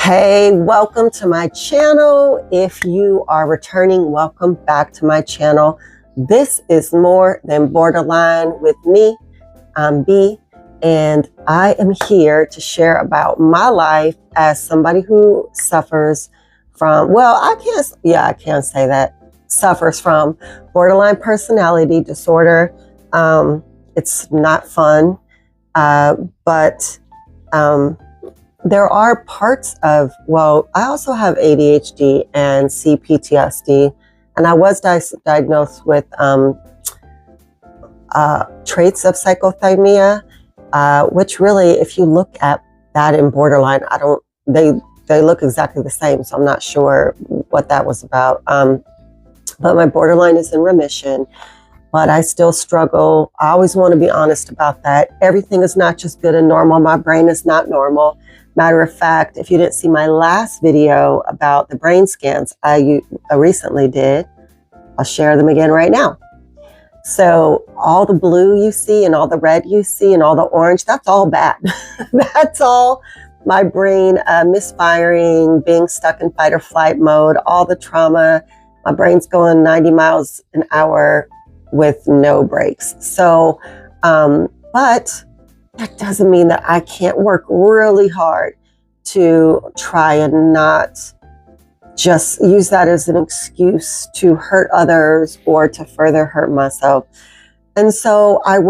Hey, welcome to my channel. If you are returning, welcome back to my channel. This is More Than Borderline with me. I'm B, and I am here to share about my life as somebody who suffers from, I can't say that, suffers from borderline personality disorder. It's not fun, but there are parts of, I also have ADHD and CPTSD, and I was diagnosed with traits of psychothymia, which really, if you look at that in borderline, they look exactly the same, so I'm not sure what that was about. But my borderline is in remission, but I still struggle. I always want to be honest about that. Everything is not just good and normal. My brain is not normal. Matter of fact, if you didn't see my last video about the brain scans I recently did, I'll share them again right now. So all the blue you see and all the red you see and all the orange, that's all bad. That's all my brain misfiring, being stuck in fight or flight mode, all the trauma. My brain's going 90 miles an hour with no brakes. So, but that doesn't mean that I can't work really hard to try and not just use that as an excuse to hurt others or to further hurt myself. And so I've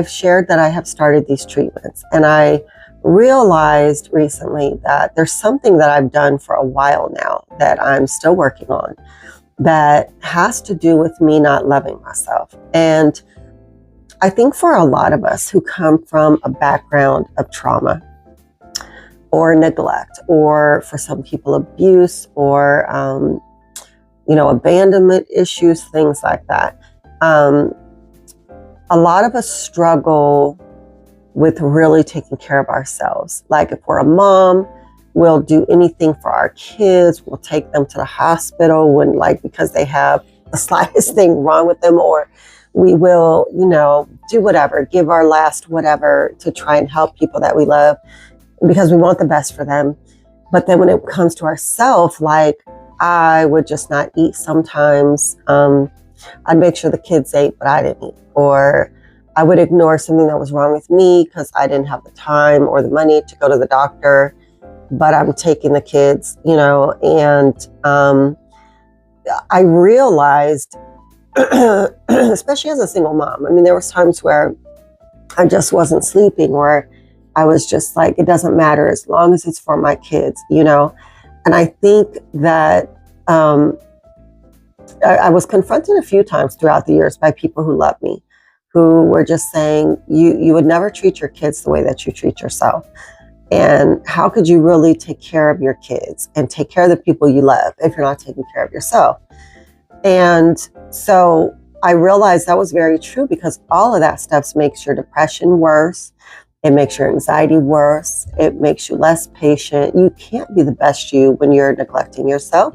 shared that I have started these treatments, and I realized recently that there's something that I've done for a while now that I'm still working on that has to do with me not loving myself. And I think for a lot of us who come from a background of trauma or neglect, or for some people abuse, or abandonment issues, things like that, a lot of us struggle with really taking care of ourselves. Like if we're a mom, we'll do anything for our kids. We'll take them to the hospital because they have the slightest thing wrong with them, or we will, do whatever, give our last whatever to try and help people that we love because we want the best for them. But then when it comes to ourselves, I would just not eat sometimes. I'd make sure the kids ate, but I didn't eat. Or I would ignore something that was wrong with me because I didn't have the time or the money to go to the doctor, but I'm taking the kids, and I realized, especially as a single mom, there was times where I just wasn't sleeping, or I was just like, it doesn't matter as long as it's for my kids, And I think that I was confronted a few times throughout the years by people who love me, who were just saying, you would never treat your kids the way that you treat yourself. And how could you really take care of your kids and take care of the people you love if you're not taking care of yourself? And so I realized that was very true, because all of that stuff makes your depression worse. It makes your anxiety worse. It makes you less patient. You can't be the best you when you're neglecting yourself.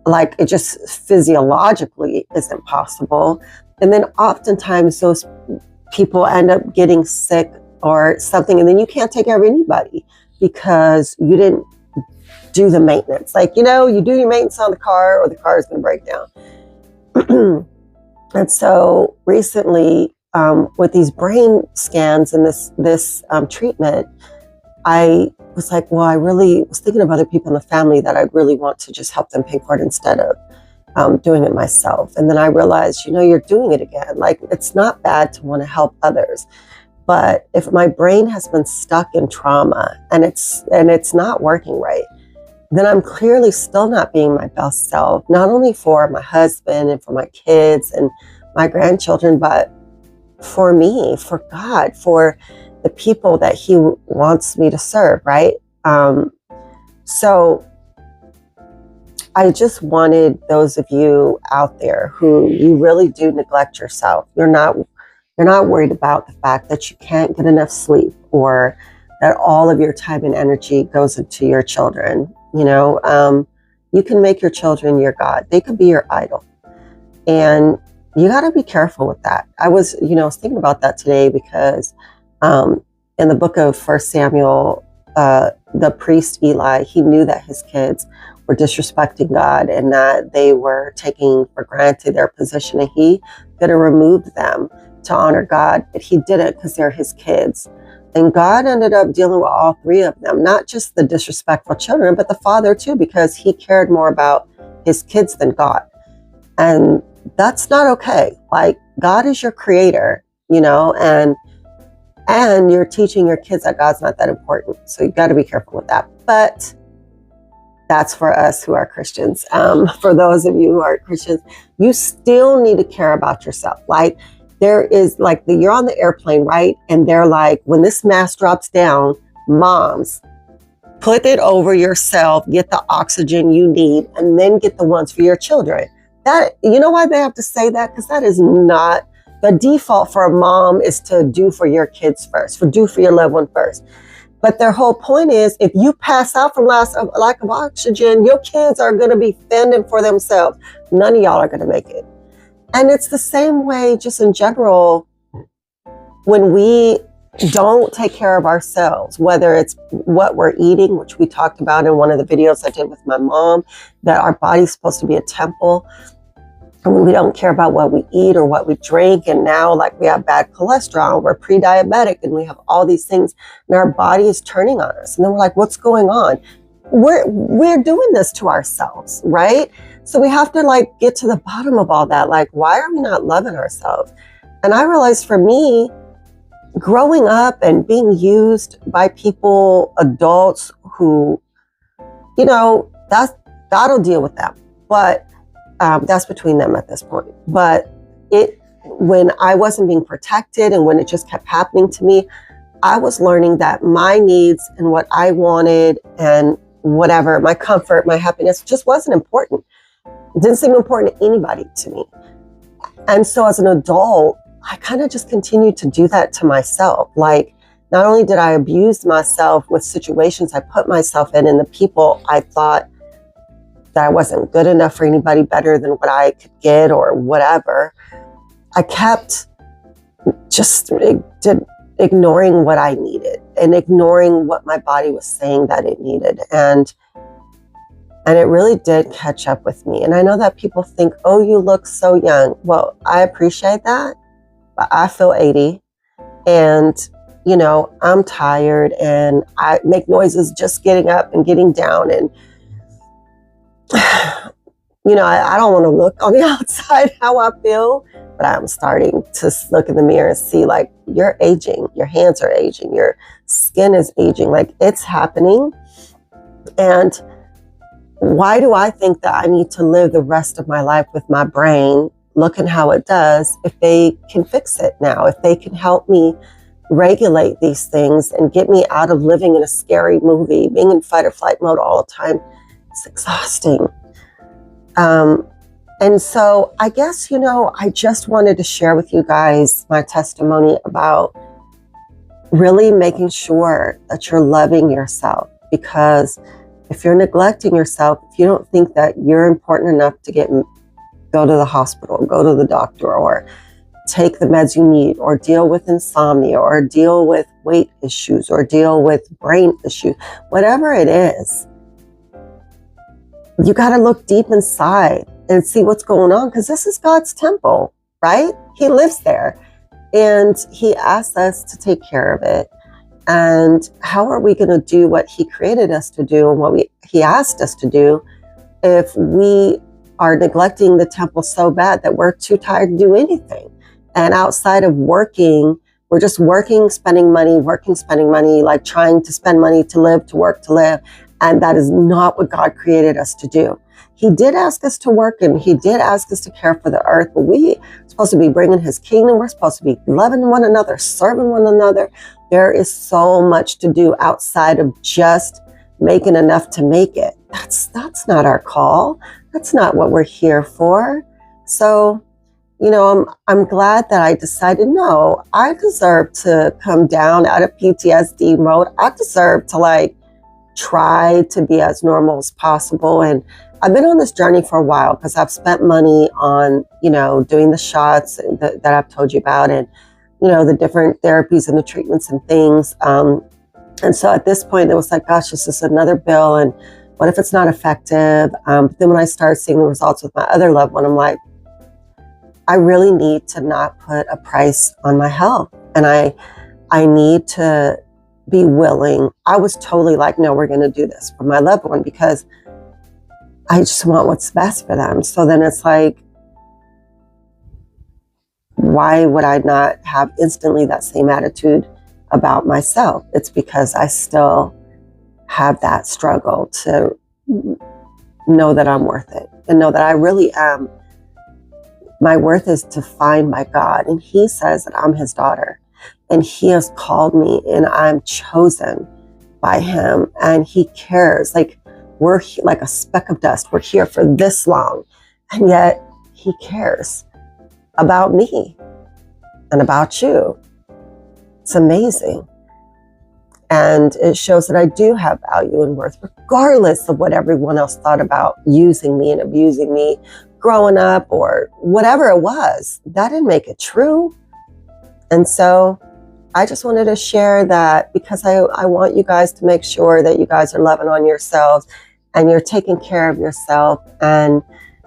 It just physiologically isn't possible. And then oftentimes those people end up getting sick or something, and then you can't take care of anybody because you didn't do the maintenance. You do your maintenance on the car, or the car is going to break down. And so recently, with these brain scans and this treatment, I was like, I really was thinking of other people in the family that I'd really want to just help them pay for it instead of doing it myself. And then I realized, you're doing it again. It's not bad to want to help others. But if my brain has been stuck in trauma and it's not working right, then I'm clearly still not being my best self, not only for my husband and for my kids and my grandchildren, but for me, for God, for the people that He wants me to serve, right? So I just wanted those of you out there who you really do neglect yourself. You're not worried about the fact that you can't get enough sleep, or that all of your time and energy goes into your children. You can make your children your God. They could be your idol. And you got to be careful with that. I was thinking about that today because in the book of 1 Samuel the priest Eli, he knew that his kids were disrespecting God and that they were taking for granted their position, and he could have removed them to honor God, but he didn't because they're his kids. And God ended up dealing with all three of them, not just the disrespectful children, but the father too, because he cared more about his kids than God. And that's not okay. Like, God is your creator, you know, and you're teaching your kids that God's not that important. So you got to be careful with that. But that's for us who are Christians. For those of you who aren't Christians, you still need to care about yourself. Like, there is like you're on the airplane, right? And they're like, when this mask drops down, moms, put it over yourself, get the oxygen you need, and then get the ones for your children. That, you know why they have to say that? Because that is not the default for a mom, is to do for your kids first, do for your loved one first. But their whole point is, if you pass out from lack of oxygen, your kids are going to be fending for themselves. None of y'all are going to make it. And it's the same way just in general when we don't take care of ourselves, whether it's what we're eating, which we talked about in one of the videos I did with my mom, that our body's supposed to be a temple. And when we don't care about what we eat or what we drink, and now like we have bad cholesterol, we're pre-diabetic, and we have all these things, and our body is turning on us. And then we're like, what's going on? We're doing this to ourselves, right? So we have to like get to the bottom of all that. Like, why are we not loving ourselves? And I realized for me, growing up and being used by people, adults who, you know, that'll deal with them. But that's between them at this point. But when I wasn't being protected and when it just kept happening to me, I was learning that my needs and what I wanted and whatever, my comfort, my happiness just wasn't important. It didn't seem important to anybody to me. And so as an adult, I kind of just continued to do that to myself. Like, not only did I abuse myself with situations I put myself in and the people I thought that I wasn't good enough for anybody better than what I could get or whatever, I kept just ignoring what I needed and ignoring what my body was saying that it needed. And it really did catch up with me. And I know that people think, oh, you look so young. Well, I appreciate that, but I feel 80. And, you know, I'm tired and I make noises just getting up and getting down. And, you know, I don't want to look on the outside how I feel, but I'm starting to look in the mirror and see, like, you're aging. Your hands are aging. Your skin is aging. Like, it's happening. And why do I think that I need to live the rest of my life with my brain looking how it does if they can fix it now, if they can help me regulate these things and get me out of living in a scary movie, being in fight or flight mode all the time? It's exhausting. And so I guess, you know, I just wanted to share with you guys my testimony about really making sure that you're loving yourself, because if you're neglecting yourself, if you don't think that you're important enough to go to the hospital, go to the doctor, or take the meds you need, or deal with insomnia, or deal with weight issues, or deal with brain issues, whatever it is, you got to look deep inside and see what's going on, because this is God's temple, right? He lives there and he asks us to take care of it. And how are we going to do what he created us to do and what he asked us to do if we are neglecting the temple so bad that we're too tired to do anything? And outside of working, we're just working, spending money, like trying to spend money to live, to work, to live. And that is not what God created us to do. He did ask us to work and he did ask us to care for the earth, but we are supposed to be bringing his kingdom. We're supposed to be loving one another, serving one another. There is so much to do outside of just making enough to make it. That's not our call. That's not what we're here for. So, you know, I'm glad that I decided, no, I deserve to come down out of PTSD mode. I deserve to try to be as normal as possible. And I've been on this journey for a while because I've spent money on, you know, doing the shots that I've told you about, and, you know, the different therapies and the treatments and things. And so at this point, it was like, gosh, this is another bill. And what if it's not effective? But then when I started seeing the results with my other loved one, I'm like, I really need to not put a price on my health. And I need to be willing. I was totally like, no, we're going to do this for my loved one because I just want what's best for them. So then it's like, why would I not have instantly that same attitude about myself? It's because I still have that struggle to know that I'm worth it and know that I really am. My worth is defined by God, and He says that I'm His daughter, and He has called me, and I'm chosen by Him, and He cares. Like, we're like a speck of dust. We're here for this long, and yet He cares about me and about you. It's amazing. And it shows that I do have value and worth, regardless of what everyone else thought about using me and abusing me growing up or whatever it was. That didn't make it true. And so I just wanted to share that because I want you guys to make sure that you guys are loving on yourselves and you're taking care of yourself and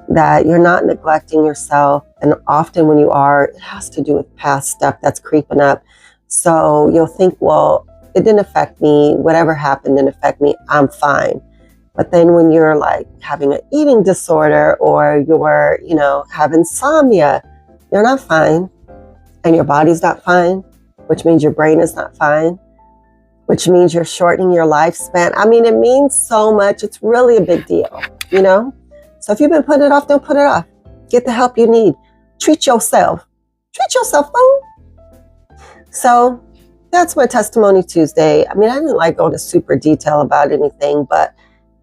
that you're not neglecting yourself. And often when you are, it has to do with past stuff that's creeping up. So you'll think, well, it didn't affect me. Whatever happened didn't affect me. I'm fine. But then when you're like having an eating disorder or you're, have insomnia, you're not fine. And your body's not fine, which means your brain is not fine, which means you're shortening your lifespan. I mean, it means so much. It's really a big deal, So if you've been putting it off, don't put it off. Get the help you need. Treat yourself. Treat yourself, fool. So that's my Testimony Tuesday. I mean, I didn't like go into super detail about anything, but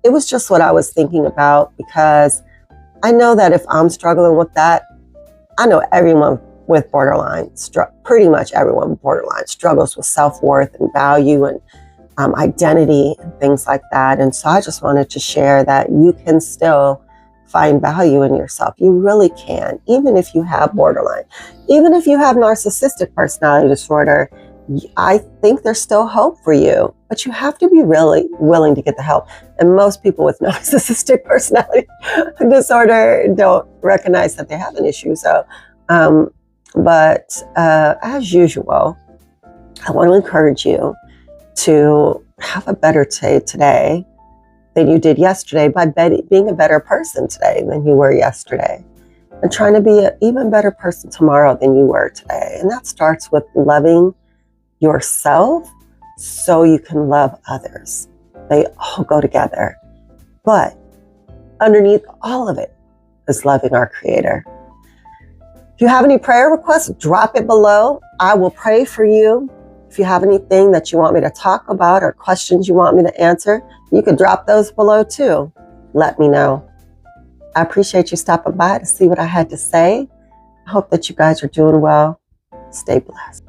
it was just what I was thinking about because I know that if I'm struggling with that, I know everyone with borderline, pretty much everyone with borderline struggles with self-worth and value and identity and things like that. And so I just wanted to share that you can still find value in yourself. You really can, even if you have borderline, even if you have narcissistic personality disorder. I think there's still hope for you, but you have to be really willing to get the help. And most people with narcissistic personality disorder don't recognize that they have an issue. So, but as usual, I want to encourage you to have a better day today than you did yesterday by being a better person today than you were yesterday. And trying to be an even better person tomorrow than you were today. And that starts with loving yourself so you can love others. They all go together. But underneath all of it is loving our Creator. If you have any prayer requests, drop it below. I will pray for you. If you have anything that you want me to talk about or questions you want me to answer, you could drop those below too. Let me know. I appreciate you stopping by to see what I had to say. I hope that you guys are doing well. Stay blessed.